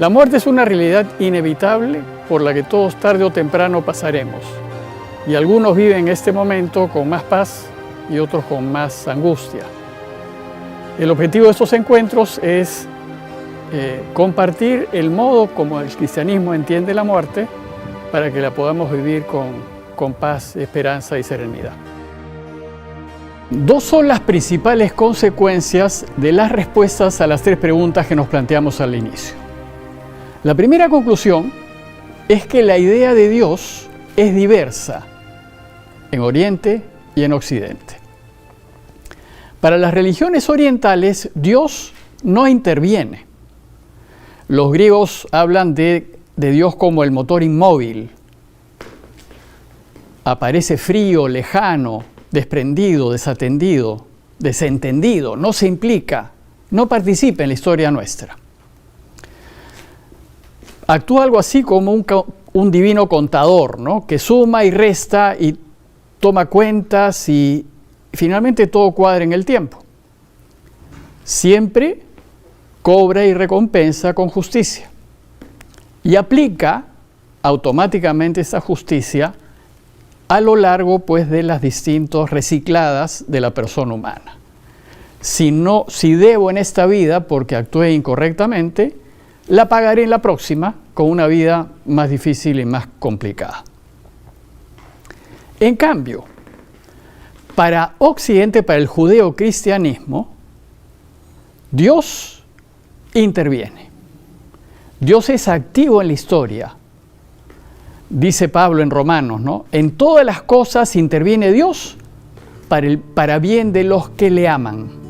La muerte es una realidad inevitable por la que todos tarde o temprano pasaremos. Y algunos viven este momento con más paz y otros con más angustia. El objetivo de estos encuentros es compartir el modo como el cristianismo entiende la muerte para que la podamos vivir con paz, esperanza y serenidad. Dos son las principales consecuencias de las respuestas a las tres preguntas que nos planteamos al inicio. La primera conclusión es que la idea de Dios es diversa en Oriente y en Occidente. Para las religiones orientales, Dios no interviene. Los griegos hablan de Dios como el motor inmóvil. Aparece frío, lejano, desprendido, desatendido, desentendido, no se implica, no participa en la historia nuestra. Actúa algo así como un divino contador, ¿no? Que suma y resta y toma cuentas y finalmente todo cuadra en el tiempo. Siempre cobra y recompensa con justicia y aplica automáticamente esa justicia a lo largo pues de las distintas recicladas de la persona humana. Si debo en esta vida porque actué incorrectamente, la pagaré en la próxima con una vida más difícil y más complicada. En cambio, para Occidente, para el judeocristianismo, Dios interviene. Dios es activo en la historia. Dice Pablo en Romanos, ¿no? En todas las cosas interviene Dios para bien de los que le aman.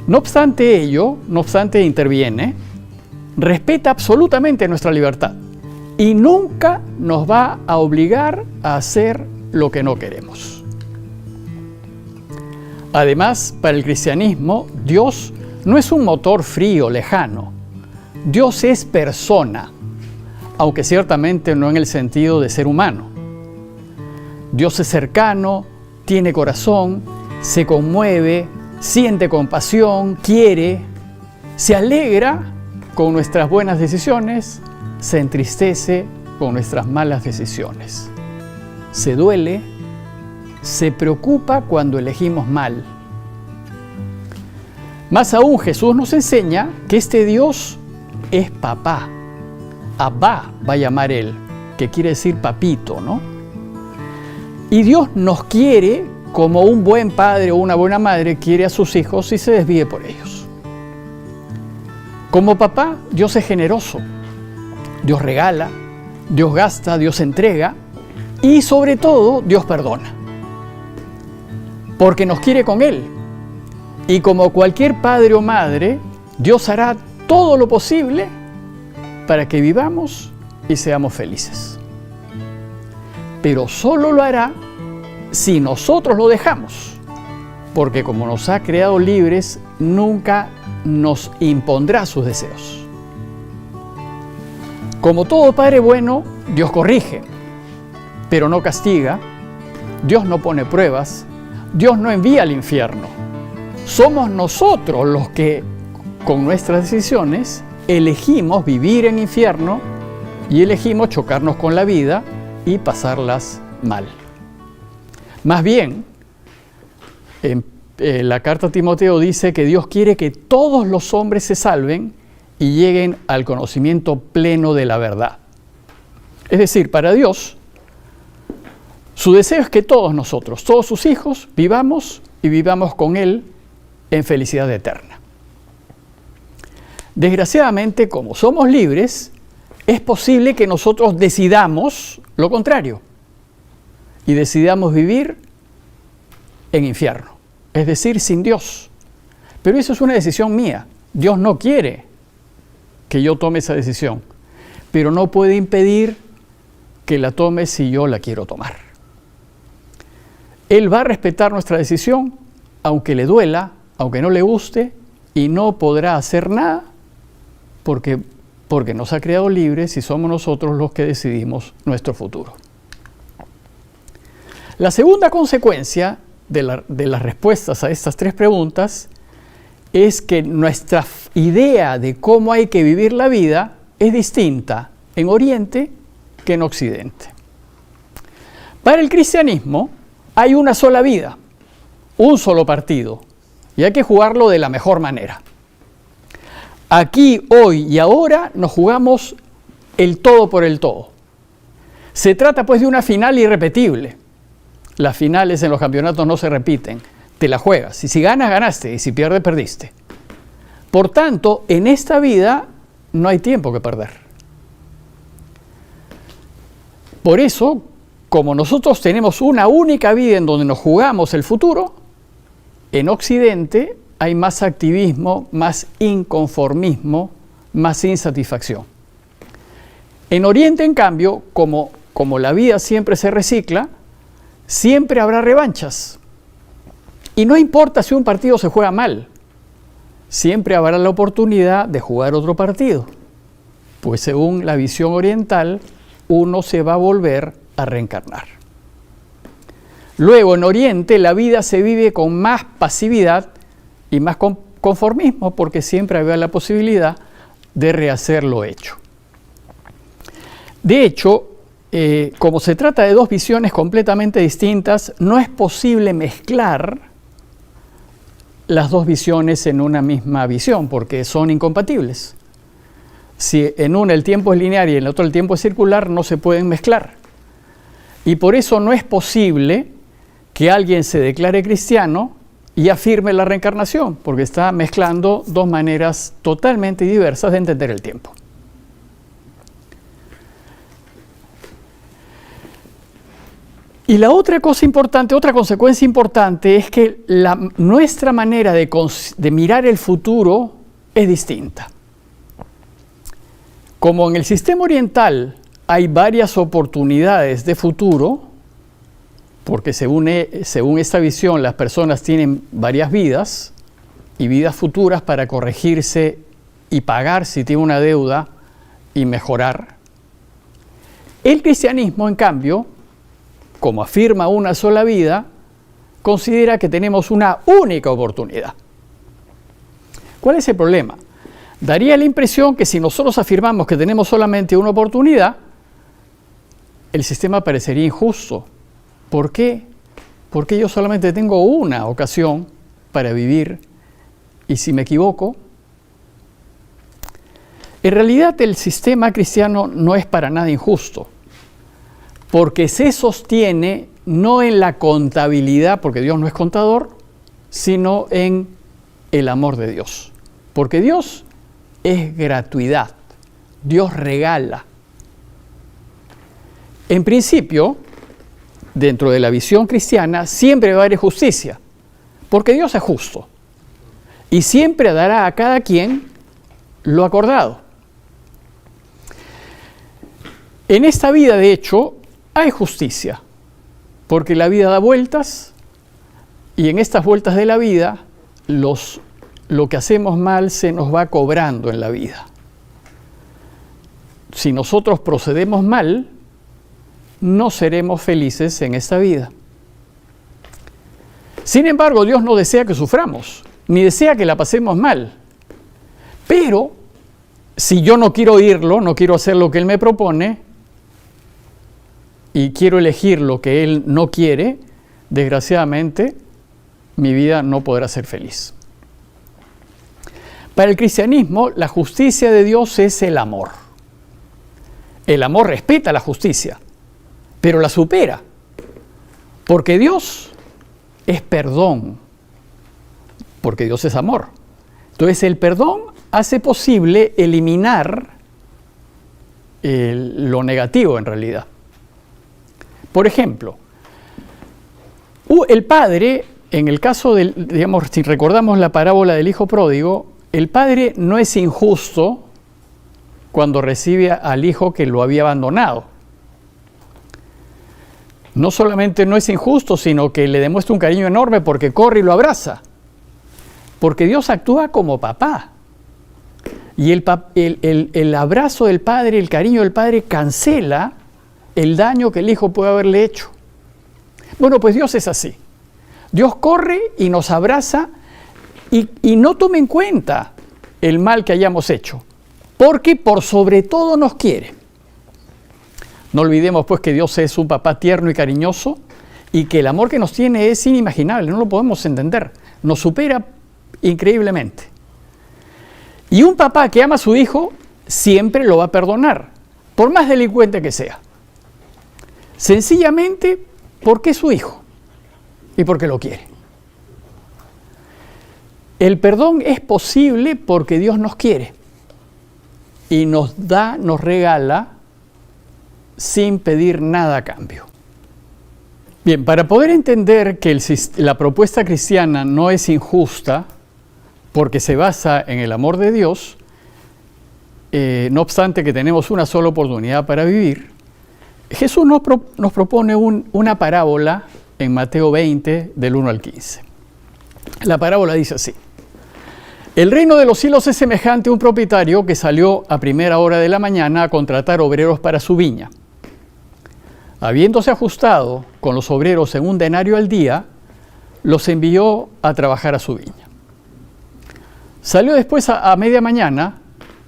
No obstante ello, no obstante interviene, respeta absolutamente nuestra libertad y nunca nos va a obligar a hacer lo que no queremos. Además, para el cristianismo, Dios no es un motor frío, lejano. Dios es persona, aunque ciertamente no en el sentido de ser humano. Dios es cercano, tiene corazón, se conmueve, siente compasión, quiere, se alegra con nuestras buenas decisiones, se entristece con nuestras malas decisiones. Se duele, se preocupa cuando elegimos mal. Más aún, Jesús nos enseña que este Dios es papá. Abba va a llamar él, que quiere decir papito, ¿no? Y Dios nos quiere como un buen padre o una buena madre quiere a sus hijos y se desvíe por ellos. Como papá, Dios es generoso. Dios regala, Dios gasta, Dios entrega y sobre todo Dios perdona. Porque nos quiere con Él. Y como cualquier padre o madre, Dios hará todo lo posible para que vivamos y seamos felices. Pero solo lo hará si nosotros lo dejamos. Porque como nos ha creado libres, nunca nos impondrá sus deseos. Como todo padre bueno, Dios corrige, pero no castiga. Dios no pone pruebas. Dios no envía al infierno. Somos nosotros los que, con nuestras decisiones, elegimos vivir en infierno y elegimos chocarnos con la vida y pasarlas mal. Más bien, en la carta a Timoteo dice que Dios quiere que todos los hombres se salven y lleguen al conocimiento pleno de la verdad. Es decir, para Dios, su deseo es que todos nosotros, todos sus hijos, vivamos y vivamos con Él en felicidad eterna. Desgraciadamente, como somos libres, es posible que nosotros decidamos lo contrario y decidamos vivir en infierno, es decir, sin Dios. Pero eso es una decisión mía. Dios no quiere que yo tome esa decisión, pero no puede impedir que la tome si yo la quiero tomar. Él va a respetar nuestra decisión, aunque le duela, aunque no le guste, y no podrá hacer nada porque nos ha creado libres y somos nosotros los que decidimos nuestro futuro. La segunda consecuencia de las respuestas a estas tres preguntas es que nuestra idea de cómo hay que vivir la vida es distinta en Oriente que en Occidente. Para el cristianismo hay una sola vida, un solo partido, y hay que jugarlo de la mejor manera. Aquí, hoy y ahora nos jugamos el todo por el todo. Se trata pues de una final irrepetible. Las finales en los campeonatos no se repiten, te la juegas. Y si ganas, ganaste, y si pierdes, perdiste. Por tanto, en esta vida no hay tiempo que perder. Por eso, como nosotros tenemos una única vida en donde nos jugamos el futuro, en Occidente hay más activismo, más inconformismo, más insatisfacción. En Oriente, en cambio, como la vida siempre se recicla, siempre habrá revanchas. Y no importa si un partido se juega mal, siempre habrá la oportunidad de jugar otro partido. Pues según la visión oriental, uno se va a volver a reencarnar. Luego, en Oriente, la vida se vive con más pasividad y más conformismo, porque siempre había la posibilidad de rehacer lo hecho. De hecho, como se trata de dos visiones completamente distintas, no es posible mezclar las dos visiones en una misma visión, porque son incompatibles. Si en una el tiempo es lineal y en la otra el tiempo es circular, no se pueden mezclar. Y por eso no es posible que alguien se declare cristiano y afirme la reencarnación, porque está mezclando dos maneras totalmente diversas de entender el tiempo. Y la otra cosa importante, otra consecuencia importante es que nuestra manera de mirar el futuro es distinta. Como en el sistema oriental hay varias oportunidades de futuro, porque según esta visión las personas tienen varias vidas y vidas futuras para corregirse y pagar si tiene una deuda y mejorar. El cristianismo, en cambio, como afirma una sola vida, considera que tenemos una única oportunidad. ¿Cuál es el problema? Daría la impresión que si nosotros afirmamos que tenemos solamente una oportunidad, el sistema parecería injusto. ¿Por qué? Porque yo solamente tengo una ocasión para vivir y si me equivoco. En realidad el sistema cristiano no es para nada injusto, porque se sostiene no en la contabilidad, porque Dios no es contador, sino en el amor de Dios. Porque Dios es gratuidad, Dios regala. En principio, dentro de la visión cristiana, siempre va a haber justicia, porque Dios es justo y siempre dará a cada quien lo acordado. En esta vida, de hecho, hay justicia, porque la vida da vueltas y en estas vueltas de la vida lo que hacemos mal se nos va cobrando en la vida. Si nosotros procedemos mal, no seremos felices en esta vida. Sin embargo, Dios no desea que suframos, ni desea que la pasemos mal. Pero, si yo no quiero oírlo, no quiero hacer lo que Él me propone, y quiero elegir lo que Él no quiere, desgraciadamente, mi vida no podrá ser feliz. Para el cristianismo, la justicia de Dios es el amor. El amor respeta la justicia, pero la supera, porque Dios es perdón, porque Dios es amor. Entonces el perdón hace posible eliminar lo negativo en realidad. Por ejemplo, el padre, en el caso si recordamos la parábola del hijo pródigo, el padre no es injusto cuando recibe al hijo que lo había abandonado. No solamente no es injusto, sino que le demuestra un cariño enorme porque corre y lo abraza. Porque Dios actúa como papá. Y el abrazo del padre, el cariño del padre cancela el daño que el hijo puede haberle hecho. Bueno, pues Dios es así. Dios corre y nos abraza y no toma en cuenta el mal que hayamos hecho, porque por sobre todo nos quiere. No olvidemos pues que Dios es un papá tierno y cariñoso y que el amor que nos tiene es inimaginable, no lo podemos entender, nos supera increíblemente. Y un papá que ama a su hijo siempre lo va a perdonar, por más delincuente que sea. Sencillamente porque es su hijo y porque lo quiere. El perdón es posible porque Dios nos quiere y nos da, nos regala sin pedir nada a cambio. Bien, para poder entender que la propuesta cristiana no es injusta porque se basa en el amor de Dios, no obstante que tenemos una sola oportunidad para vivir, Jesús nos propone una parábola en Mateo 20, del 1 al 15. La parábola dice así: el reino de los cielos es semejante a un propietario que salió a primera hora de la mañana a contratar obreros para su viña. Habiéndose ajustado con los obreros en un denario al día, los envió a trabajar a su viña. Salió después a media mañana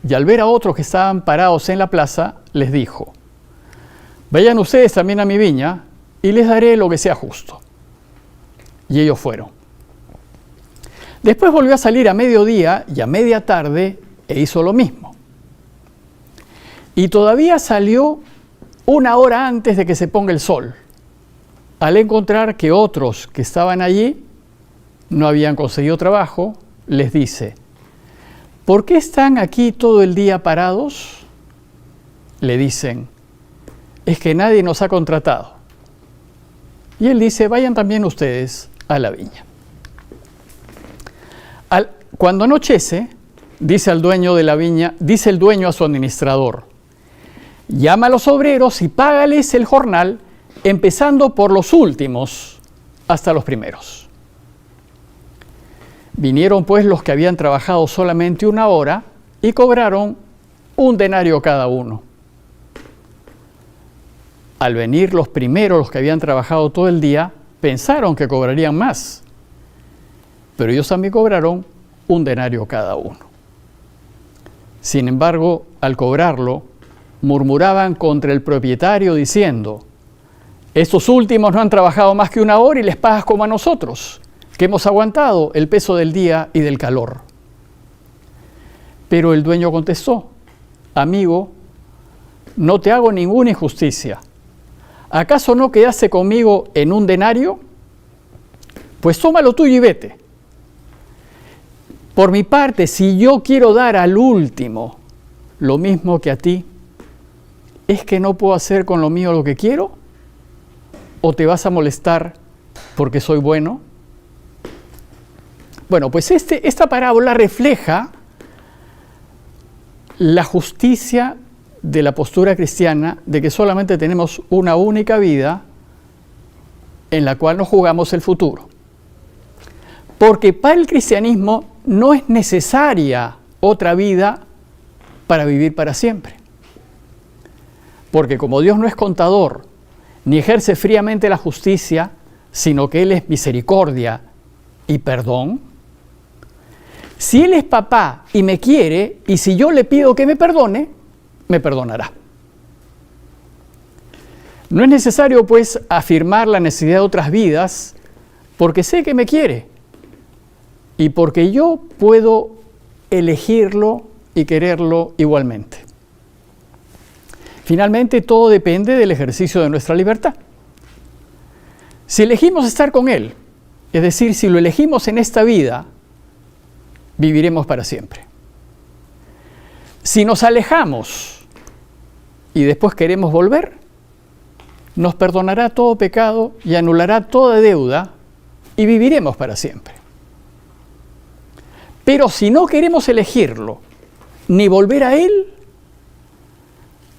y al ver a otros que estaban parados en la plaza, les dijo: vayan ustedes también a mi viña y les daré lo que sea justo. Y ellos fueron. Después volvió a salir a mediodía y a media tarde e hizo lo mismo. Y todavía salió una hora antes de que se ponga el sol, al encontrar que otros que estaban allí no habían conseguido trabajo, les dice: ¿por qué están aquí todo el día parados? Le dicen: es que nadie nos ha contratado. Y él dice: vayan también ustedes a la viña. Cuando anochece, dice el dueño de la viña, dice el dueño a su administrador: llama a los obreros y págales el jornal, empezando por los últimos hasta los primeros. Vinieron pues los que habían trabajado solamente una hora y cobraron 1 denario cada uno. Al venir los primeros, los que habían trabajado todo el día, pensaron que cobrarían más, pero ellos también cobraron 1 denario cada uno. Sin embargo, al cobrarlo, murmuraban contra el propietario diciendo: estos últimos no han trabajado más que 1 hora y les pagas como a nosotros, que hemos aguantado el peso del día y del calor. Pero el dueño contestó: amigo, no te hago ninguna injusticia. ¿Acaso no quedaste conmigo en 1 denario? Pues toma lo tuyo y vete. Por mi parte, si yo quiero dar al último lo mismo que a ti, ¿es que no puedo hacer con lo mío lo que quiero? ¿O te vas a molestar porque soy bueno? Bueno, pues esta parábola refleja la justicia de la postura cristiana de que solamente tenemos una única vida en la cual nos jugamos el futuro. Porque para el cristianismo no es necesaria otra vida para vivir para siempre. Porque como Dios no es contador, ni ejerce fríamente la justicia, sino que Él es misericordia y perdón, si Él es papá y me quiere, y si yo le pido que me perdone, me perdonará. No es necesario, pues, afirmar la necesidad de otras vidas, porque sé que me quiere y porque yo puedo elegirlo y quererlo igualmente. Finalmente, todo depende del ejercicio de nuestra libertad. Si elegimos estar con Él, es decir, si lo elegimos en esta vida, viviremos para siempre. Si nos alejamos y después queremos volver, nos perdonará todo pecado y anulará toda deuda y viviremos para siempre. Pero si no queremos elegirlo ni volver a Él,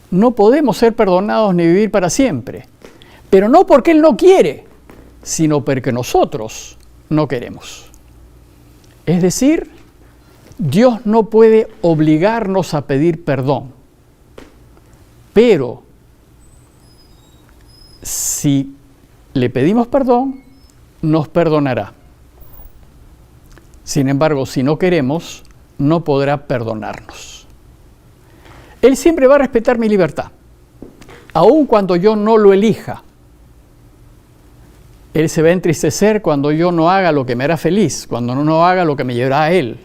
no podemos ser perdonados ni vivir para siempre. Pero no porque Él no quiere, sino porque nosotros no queremos. Es decir, Dios no puede obligarnos a pedir perdón. Pero si le pedimos perdón, nos perdonará. Sin embargo, si no queremos, no podrá perdonarnos. Él siempre va a respetar mi libertad, aun cuando yo no lo elija. Él se va a entristecer cuando yo no haga lo que me hará feliz, cuando no haga lo que me llevará a Él.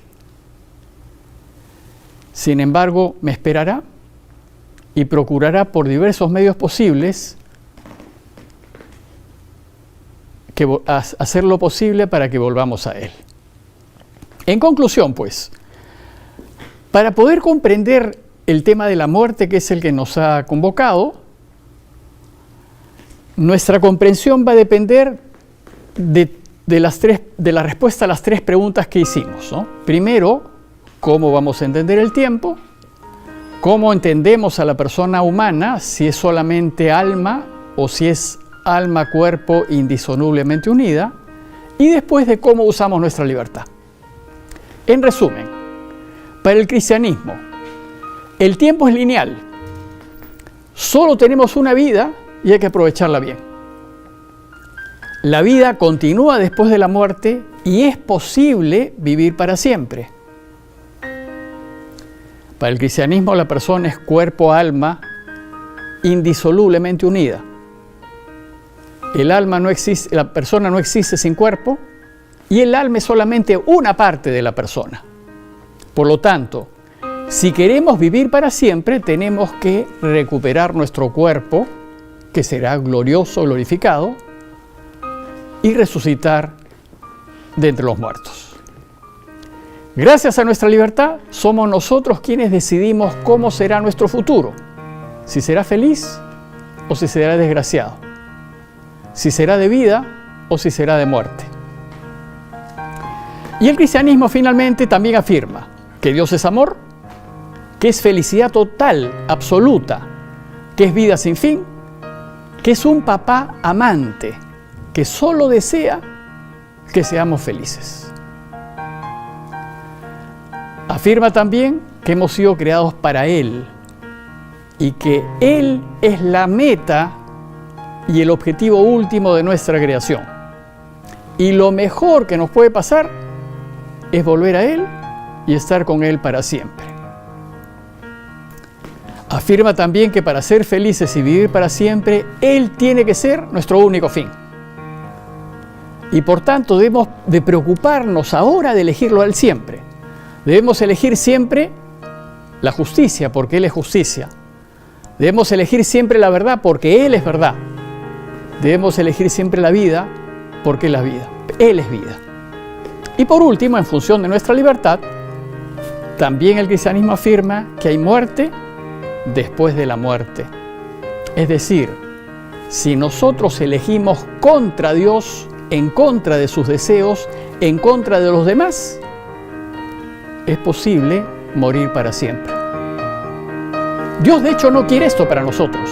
Sin embargo, me esperará y procurará por diversos medios posibles hacer lo posible para que volvamos a Él. En conclusión, pues, para poder comprender el tema de la muerte, que es el que nos ha convocado, nuestra comprensión va a depender de la respuesta a las tres preguntas que hicimos, ¿no? Primero, ¿cómo vamos a entender el tiempo? ¿Cómo entendemos a la persona humana, si es solamente alma o si es alma-cuerpo indisolublemente unida? Y después de cómo usamos nuestra libertad. En resumen, para el cristianismo, el tiempo es lineal. Solo tenemos una vida y hay que aprovecharla bien. La vida continúa después de la muerte y es posible vivir para siempre. Para el cristianismo, la persona es cuerpo-alma indisolublemente unida. El alma no existe, la persona no existe sin cuerpo y el alma es solamente una parte de la persona. Por lo tanto, si queremos vivir para siempre, tenemos que recuperar nuestro cuerpo, que será glorioso, glorificado, y resucitar de entre los muertos. Gracias a nuestra libertad, somos nosotros quienes decidimos cómo será nuestro futuro, si será feliz o si será desgraciado, si será de vida o si será de muerte. Y el cristianismo finalmente también afirma que Dios es amor, que es felicidad total, absoluta, que es vida sin fin, que es un papá amante, que solo desea que seamos felices. Afirma también que hemos sido creados para Él y que Él es la meta y el objetivo último de nuestra creación. Y lo mejor que nos puede pasar es volver a Él y estar con Él para siempre. Afirma también que para ser felices y vivir para siempre, Él tiene que ser nuestro único fin. Y por tanto debemos de preocuparnos ahora de elegirlo a Él siempre. Debemos elegir siempre la justicia, porque Él es justicia. Debemos elegir siempre la verdad, porque Él es verdad. Debemos elegir siempre la vida, porque Él es vida. Él es vida. Y por último, en función de nuestra libertad, también el cristianismo afirma que hay muerte después de la muerte. Es decir, si nosotros elegimos contra Dios, en contra de sus deseos, en contra de los demás, es posible morir para siempre. Dios de hecho no quiere esto para nosotros,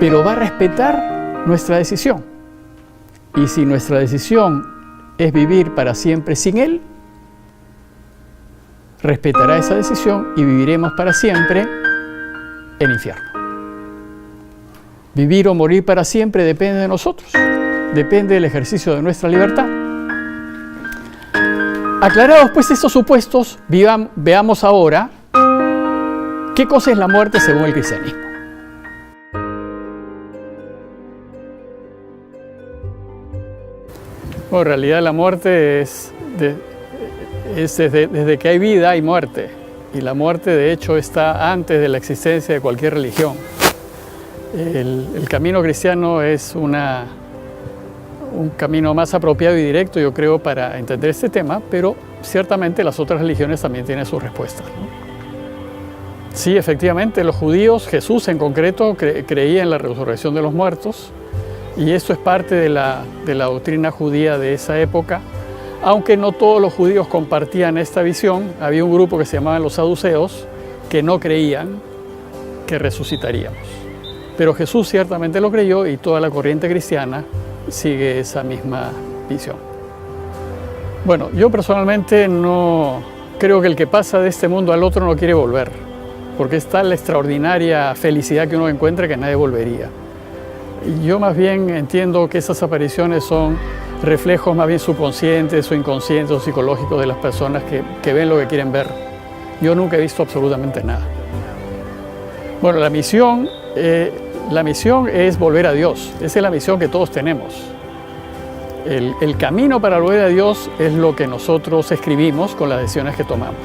pero va a respetar nuestra decisión. Y si nuestra decisión es vivir para siempre sin Él, respetará esa decisión y viviremos para siempre en infierno. Vivir o morir para siempre depende de nosotros, depende del ejercicio de nuestra libertad. Aclarados pues estos supuestos, veamos ahora qué cosa es la muerte según el cristianismo. Bueno, en realidad la muerte es desde que hay vida hay muerte, y la muerte de hecho está antes de la existencia de cualquier religión. El camino cristiano es un camino más apropiado y directo, yo creo, para entender este tema, pero ciertamente las otras religiones también tienen sus respuestas, ¿no? Sí, efectivamente, los judíos, Jesús en concreto, creía en la resurrección de los muertos, y esto es parte de la doctrina judía de esa época. Aunque no todos los judíos compartían esta visión, había un grupo que se llamaban los saduceos que no creían que resucitaríamos. Pero Jesús ciertamente lo creyó y toda la corriente cristiana sigue esa misma visión. Bueno, yo personalmente no creo que el que pasa de este mundo al otro no quiere volver, porque es tal la extraordinaria felicidad que uno encuentra que nadie volvería. Y yo más bien entiendo que esas apariciones son reflejos más bien subconscientes o inconscientes o psicológicos de las personas que ven lo que quieren ver. Yo nunca he visto absolutamente nada. Bueno, la misión es volver a Dios. Esa es la misión que todos tenemos. El camino para volver a Dios es lo que nosotros escribimos con las decisiones que tomamos.